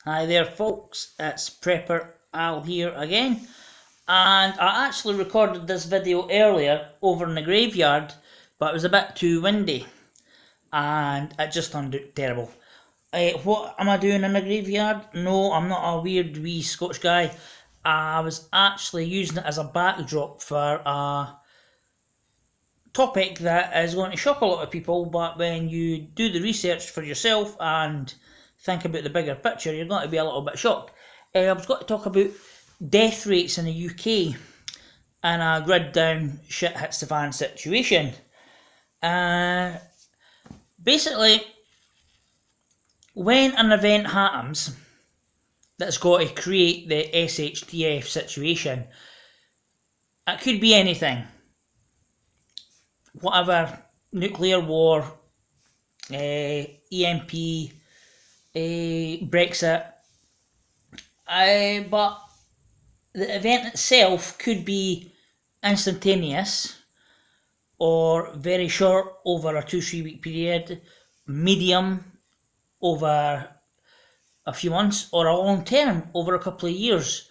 Hi there folks, it's Prepper Al here again, and I actually recorded this video earlier over in the graveyard, but it was a bit too windy and it just turned out terrible. What am I doing in the graveyard? No, I'm not a weird wee Scotch guy. I was actually using it as a backdrop for a topic that is going to shock a lot of people, but when you do the research for yourself and think about the bigger picture, you're going to be a little bit shocked. I was going to talk about death rates in the UK and a grid down shit hits the fan situation. Basically, when an event happens that's got to create the SHTF situation, it could be anything. Whatever, nuclear war, EMP, Brexit, but the event itself could be instantaneous or very short over a 2-3 week period, medium over a few months, or a long term over a couple of years.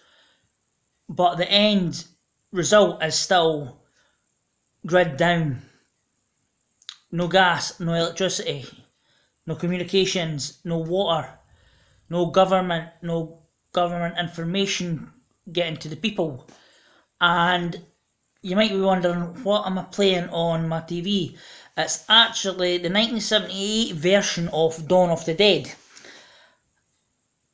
But the end result is still grid down. No gas, no electricity, no communications, no water, no government information getting to the people. And you might be wondering, what am I playing on my TV? It's actually the 1978 version of Dawn of the Dead,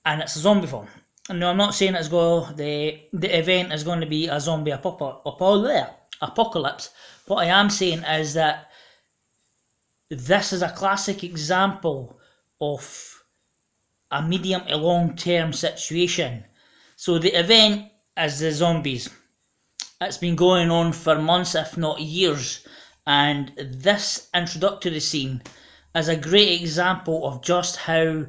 and it's a zombie film. No, I'm not saying the event is going to be a zombie apocalypse. What I am saying is that this is a classic example of a medium to long term situation. So the event is the zombies. It's been going on for months, if not years, and this introductory scene is a great example of just how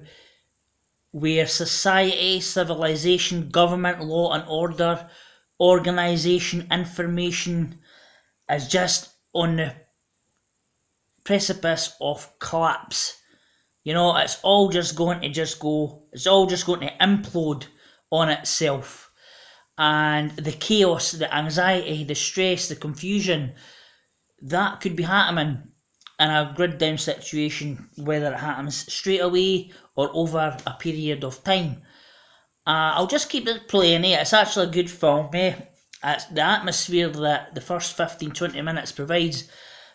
where society, civilization, government, law and order, organisation, information is just on the precipice of collapse. You know, it's all just going to implode on itself. And the chaos, the anxiety, the stress, the confusion, that could be happening in a grid down situation, whether it happens straight away or over a period of time. I'll just keep it playing. It's actually a good film. It's the atmosphere that the first 15-20 minutes provides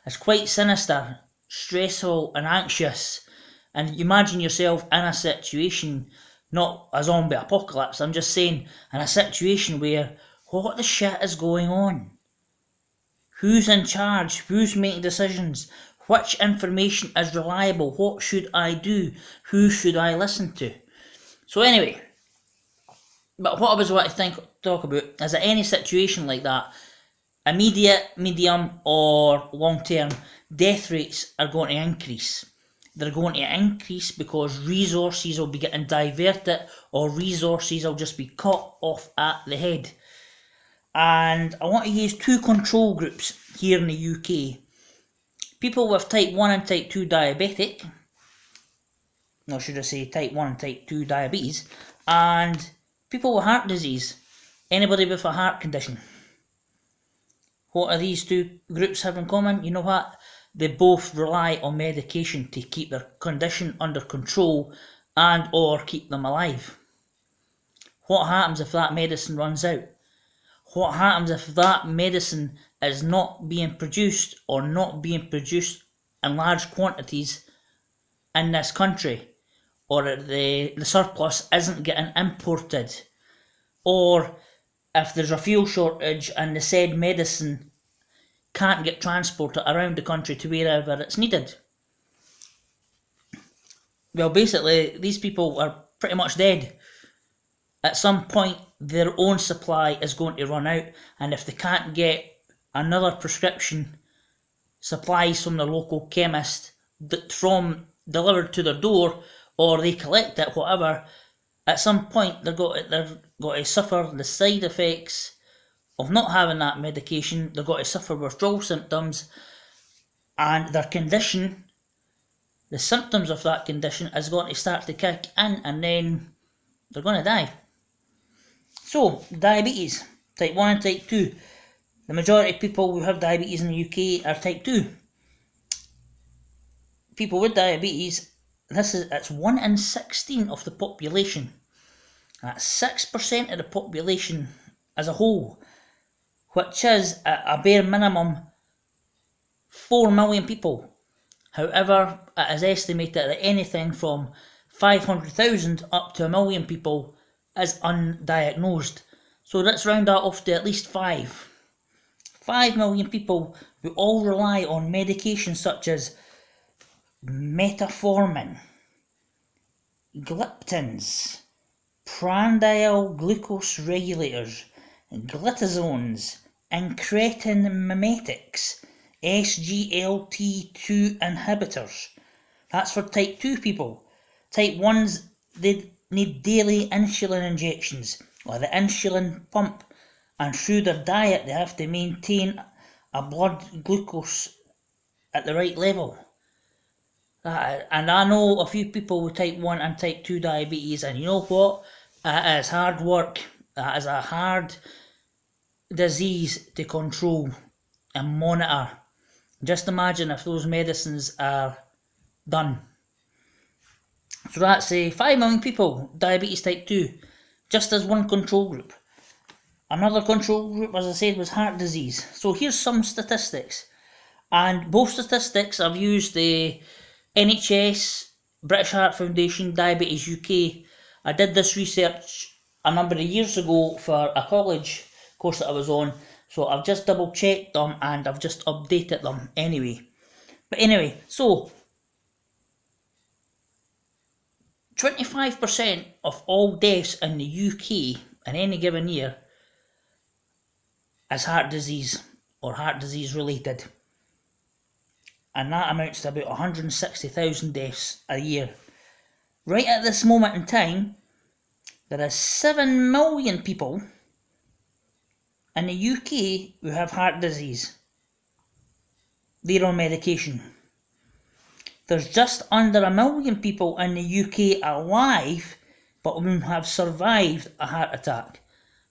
is quite sinister, stressful and anxious. And you imagine yourself in a situation, not a zombie apocalypse, I'm just saying in a situation where what the shit is going on? Who's in charge? Who's making decisions? Which information is reliable? What should I do? Who should I listen to? So anyway, but what I was want to talk about is that any situation like that, immediate, medium or long term, death rates are going to increase. They're going to increase because resources will be getting diverted or resources will just be cut off at the head. And I want to use two control groups here in the UK. People with type 1 and type 2 diabetic, or should I say type 1 and type 2 diabetes, and people with heart disease, anybody with a heart condition. What do these two groups have in common? You know what? They both rely on medication to keep their condition under control and or keep them alive. What happens if that medicine runs out? What happens if that medicine is not being produced or not being produced in large quantities in this country? Or the surplus isn't getting imported? Or if there's a fuel shortage and the said medicine can't get transported around the country to wherever it's needed? Well, basically, these people are pretty much dead. At some point, their own supply is going to run out, and if they can't get another prescription supplies from the local chemist from delivered to their door, or they collect it, whatever, at some point they're going to suffer the side effects of not having that medication. They're going to suffer withdrawal symptoms, and their condition, the symptoms of that condition, is going to start to kick in, and then They're going to die. So, diabetes, type 1 and type 2. The majority of people who have diabetes in the UK are type 2. People with diabetes, it's 1 in 16 of the population. That's 6% of the population as a whole, which is a bare minimum 4 million people. However, it is estimated that anything from 500,000 up to 1 million people is undiagnosed. So let's round that off to at least 5. 5 million people who all rely on medications such as metformin, gliptins, prandial glucose regulators, glitazones, incretin mimetics, SGLT2 inhibitors. That's for type 2 people. Type 1s, they need daily insulin injections or the insulin pump, and through their diet they have to maintain a blood glucose at the right level. And I know a few people with type 1 and type 2 diabetes, and you know what? It is hard work. That is a hard disease to control and monitor. Just imagine if those medicines are done. So that's 5 million people, diabetes type 2, just as one control group. Another control group, as I said, was heart disease. So here's some statistics. And both statistics I've used the NHS, British Heart Foundation, Diabetes UK. I did this research a number of years ago for a college course that I was on, so I've just double checked them and I've just updated them anyway. But anyway, so 25% of all deaths in the UK in any given year is heart disease or heart disease related. And that amounts to about 160,000 deaths a year. Right at this moment in time, there are 7 million people in the UK who have heart disease. They're on medication. There's just under 1 million people in the UK alive but who have survived a heart attack.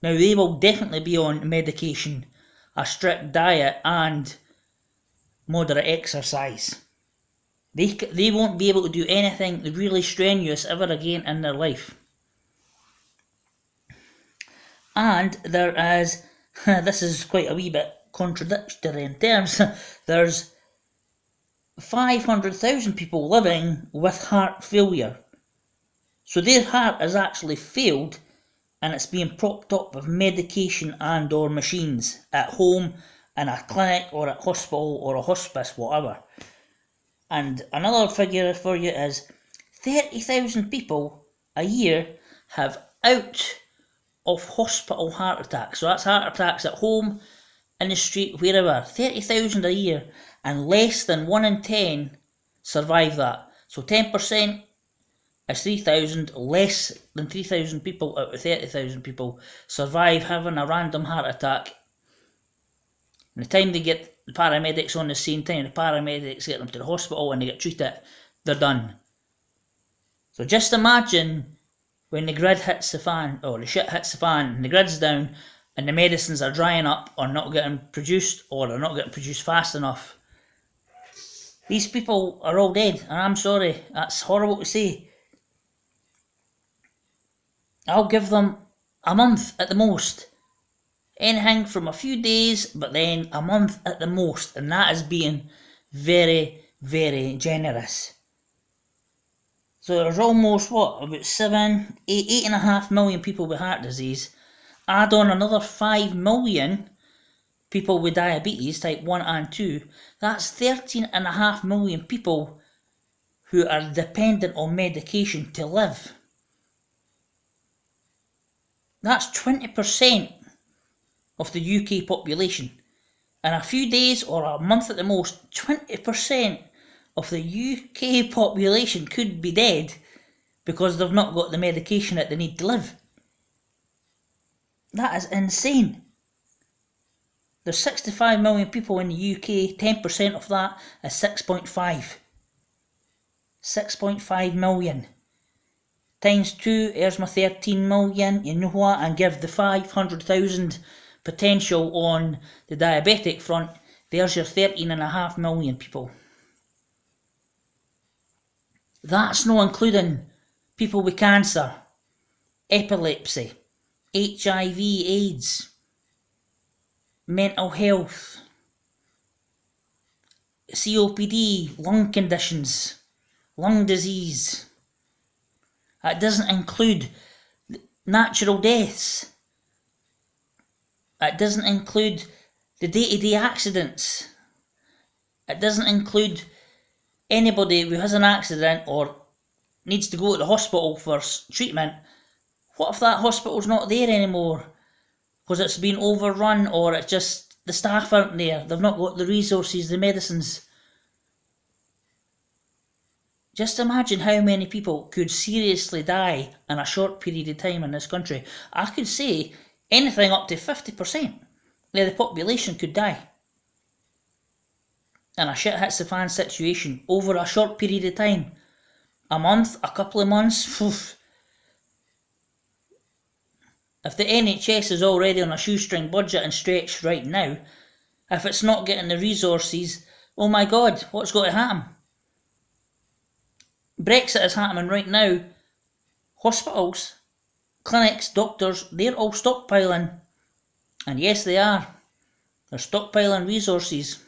Now they will definitely be on medication, a strict diet and moderate exercise. They won't be able to do anything really strenuous ever again in their life. And there is, this is quite a wee bit contradictory in terms, there's 500,000 people living with heart failure. So their heart has actually failed and it's being propped up with medication and or machines at home, in a clinic or at hospital or a hospice, whatever. And another figure for you is 30,000 people a year have out of hospital heart attacks. So that's heart attacks at home, in the street, wherever. 30,000 a year, and less than 1 in 10 survive that. So 10% is 3,000, less than 3,000 people out of 30,000 people survive having a random heart attack. And the time they get the paramedics on the same time, the paramedics get them to the hospital and they get treated, they're done. So just imagine when the grid hits the fan, or the shit hits the fan, and the grid's down, and the medicines are drying up, or not getting produced, or they're not getting produced fast enough. These people are all dead, and I'm sorry, that's horrible to say. I'll give them a month at the most. Anything from a few days, but then a month at the most, and that is being very, very generous. So there's almost, about 8.5 million people with heart disease. Add on another 5 million people with diabetes, type 1 and 2. That's 13.5 million people who are dependent on medication to live. That's 20% of the UK population. In a few days or a month at the most, 20% of the UK population could be dead because they've not got the medication that they need to live. That is insane. There's 65 million people in the UK, 10% of that is 6.5. 6.5 million. times 2, here's my 13 million, you know what, and give the 500,000 potential on the diabetic front, there's your 13.5 million people. That's not including people with cancer, epilepsy, HIV, AIDS, mental health, COPD, lung conditions, lung disease. It doesn't include natural deaths. It doesn't include the day-to-day accidents. It doesn't include anybody who has an accident or needs to go to the hospital for treatment. What if that hospital's not there anymore because it's been overrun, or it's just the staff aren't there, they've not got the resources, the medicines? Just imagine how many people could seriously die in a short period of time in this country. I could say anything up to 50% of the population could die in a shit hits the fan situation over a short period of time. A month, a couple of months. If the NHS is already on a shoestring budget and stretched right now, if it's not getting the resources, oh my god, what's going to happen? Brexit is happening right now. Hospitals, clinics, doctors, they're all stockpiling. And yes, they are. They're stockpiling resources.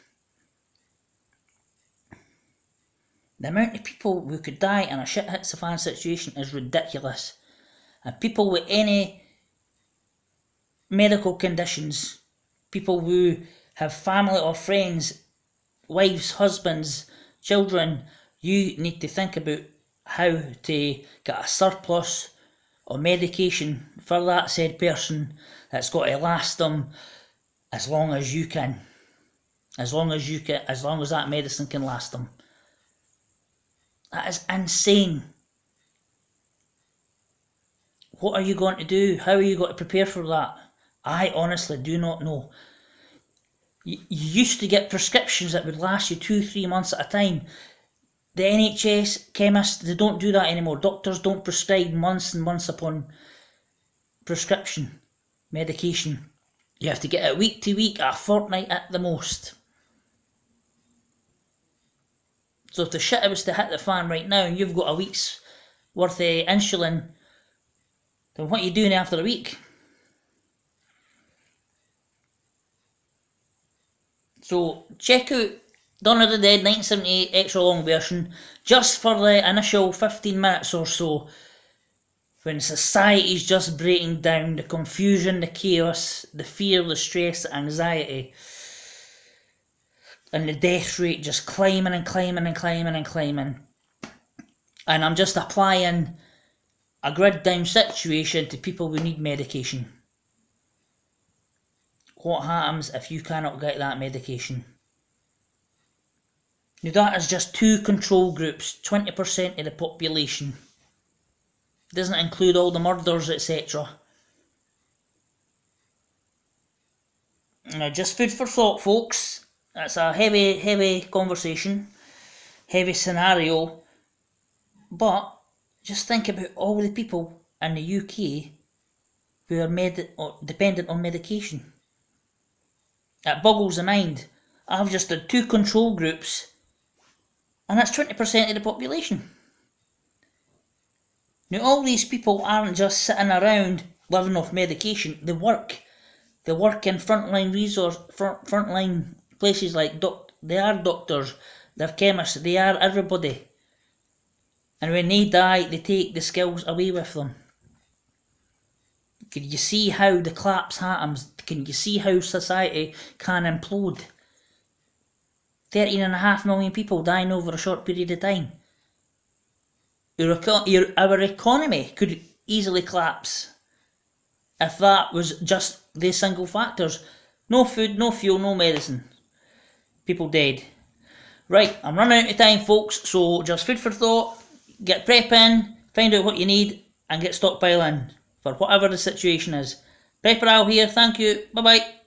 The amount of people who could die in a shit hits the fan situation is ridiculous. And people with any medical conditions, people who have family or friends, wives, husbands, children, you need to think about how to get a surplus of medication for that said person that's got to last them as long as you can. As long as that medicine can last them. That is insane. What are you going to do? How are you going to prepare for that? I honestly do not know. You used to get prescriptions that would last you 2-3 months at a time. The NHS, chemists, they don't do that anymore. Doctors don't prescribe months and months upon prescription medication. You have to get it week to week, a fortnight at the most. So if the shit was to hit the fan right now and you've got a week's worth of insulin, then what are you doing after a week? So check out Dawn of the Dead 1978 extra long version just for the initial 15 minutes or so when society's just breaking down, the confusion, the chaos, the fear, the stress, the anxiety, and the death rate just climbing and climbing and climbing and climbing. And I'm just applying a grid down situation to people who need medication. What happens if you cannot get that medication? Now that is just 2 control groups, 20% of the population. It doesn't include all the murders, etc. Now just food for thought, folks. That's a heavy conversation, heavy scenario. But just think about all the people in the UK who are dependent on medication. It boggles the mind. I've just done 2 control groups, and that's 20% of the population. Now all these people aren't just sitting around living off medication. They work. They work in frontline places like they are doctors, they're chemists, they are everybody. And when they die, they take the skills away with them. Can you see how the collapse happens? Can you see how society can implode? 13.5 million people dying over a short period of time. Our economy could easily collapse if that was just the single factors. No food, no fuel, no medicine. People dead. Right, I'm running out of time, folks, so just food for thought. Get prepping, find out what you need, and get stockpiling for whatever the situation is. Prepper Al here, thank you, bye bye.